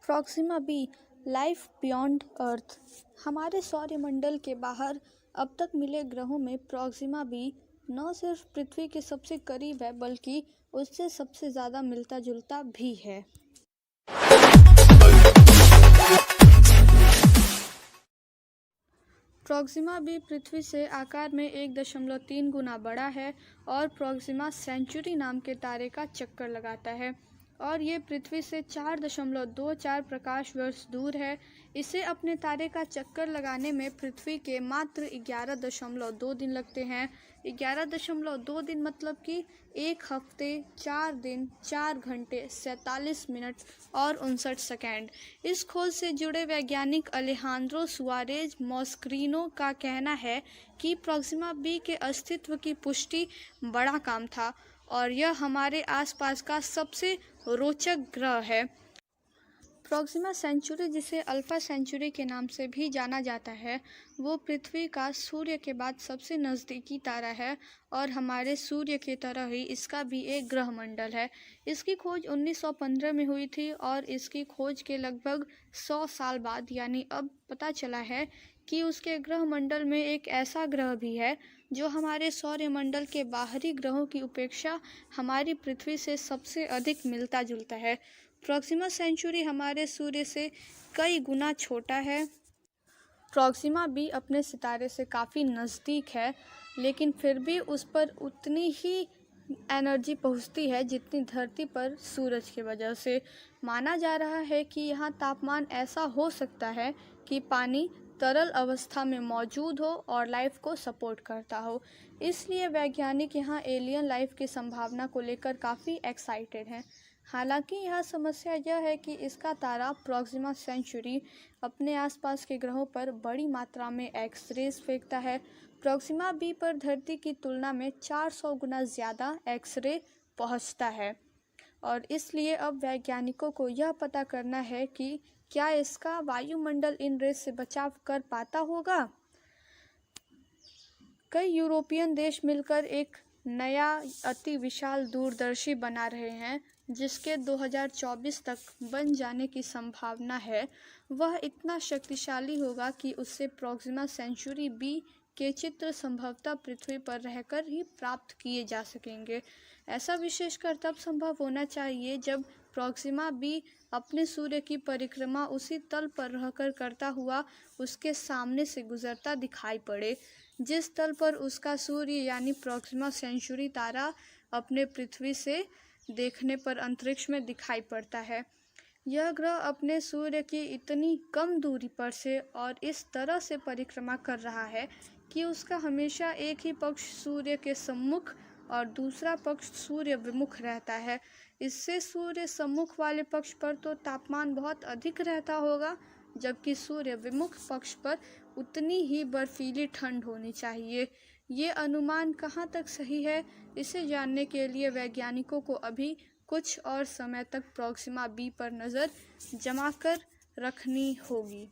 Proxima B life beyond Earth. हमारे सौरमंडल के बाहर अब तक मिले ग्रहों में प्रॉक्सिमा बी न सिर्फ पृथ्वी के सबसे करीब है बल्कि उससे सबसे ज़्यादा मिलता जुलता भी है। प्रॉक्सिमा बी पृथ्वी से आकार में 1.3 गुना बड़ा है और प्रॉक्सिमा सेंचुरी नाम के तारे का चक्कर लगाता है और ये पृथ्वी से 4.24 प्रकाश वर्ष दूर है। इसे अपने तारे का चक्कर लगाने में पृथ्वी के मात्र 11.2 दिन लगते हैं। 11.2 दिन मतलब कि 1 हफ्ते 4 दिन 4 घंटे 47 मिनट और 59 सेकेंड। इस खोज से जुड़े वैज्ञानिक अलेहांद्रो सुआरेज मॉस्करीनो का कहना है कि प्रॉक्सिमा बी के अस्तित्व की पुष्टि बड़ा काम था और यह हमारे आसपास का सबसे रोचक ग्रह है। प्रॉक्सिमा सेंचुरी, जिसे अल्फा सेंचुरी के नाम से भी जाना जाता है, वो पृथ्वी का सूर्य के बाद सबसे नज़दीकी तारा है और हमारे सूर्य की तरह ही इसका भी एक ग्रह मंडल है। इसकी खोज 1915 में हुई थी और इसकी खोज के लगभग 100 साल बाद यानी अब पता चला है कि उसके ग्रह मंडल में एक ऐसा ग्रह भी है जो हमारे सौरमंडल के बाहरी ग्रहों की उपेक्षा हमारी पृथ्वी से सबसे अधिक मिलता जुलता है। प्रॉक्सिमा सेंचुरी हमारे सूर्य से कई गुना छोटा है। प्रॉक्सिमा बी अपने सितारे से काफ़ी नज़दीक है, लेकिन फिर भी उस पर उतनी ही एनर्जी पहुंचती है जितनी धरती पर सूरज की वजह से। माना जा रहा है कि यहाँ तापमान ऐसा हो सकता है कि पानी तरल अवस्था में मौजूद हो और लाइफ को सपोर्ट करता हो। इसलिए वैज्ञानिक यहाँ एलियन लाइफ की संभावना को लेकर काफ़ी एक्साइटेड हैं। हालांकि यह समस्या यह है कि इसका तारा प्रॉक्सिमा सेंचुरी अपने आसपास के ग्रहों पर बड़ी मात्रा में एक्स-रेज फेंकता है। प्रॉक्सिमा बी पर धरती की तुलना में 400 गुना ज़्यादा एक्स-रे पहुँचता है और इसलिए अब वैज्ञानिकों को यह पता करना है कि क्या इसका वायुमंडल इन रेज से बचाव कर पाता होगा। कई यूरोपियन देश मिलकर एक नया अति विशाल दूरदर्शी बना रहे हैं जिसके 2024 तक बन जाने की संभावना है। वह इतना शक्तिशाली होगा कि उससे प्रॉक्सिमा सेंचुरी बी के चित्र संभवतः पृथ्वी पर रहकर ही प्राप्त किए जा सकेंगे। ऐसा विशेषकर तब संभव होना चाहिए जब प्रॉक्सिमा बी अपने सूर्य की परिक्रमा उसी तल पर रहकर करता हुआ उसके सामने से गुजरता दिखाई पड़े जिस तल पर उसका सूर्य यानी प्रॉक्सिमा सेंचुरी तारा अपने पृथ्वी से देखने पर अंतरिक्ष में दिखाई पड़ता है। यह ग्रह अपने सूर्य की इतनी कम दूरी पर से और इस तरह से परिक्रमा कर रहा है कि उसका हमेशा एक ही पक्ष सूर्य के सम्मुख और दूसरा पक्ष सूर्य विमुख रहता है। इससे सूर्य सम्मुख वाले पक्ष पर तो तापमान बहुत अधिक रहता होगा, जबकि सूर्य विमुख पक्ष पर उतनी ही बर्फीली ठंड होनी चाहिए। ये अनुमान कहाँ तक सही है, इसे जानने के लिए वैज्ञानिकों को अभी कुछ और समय तक प्रॉक्सिमा बी पर नज़र जमा कर रखनी होगी।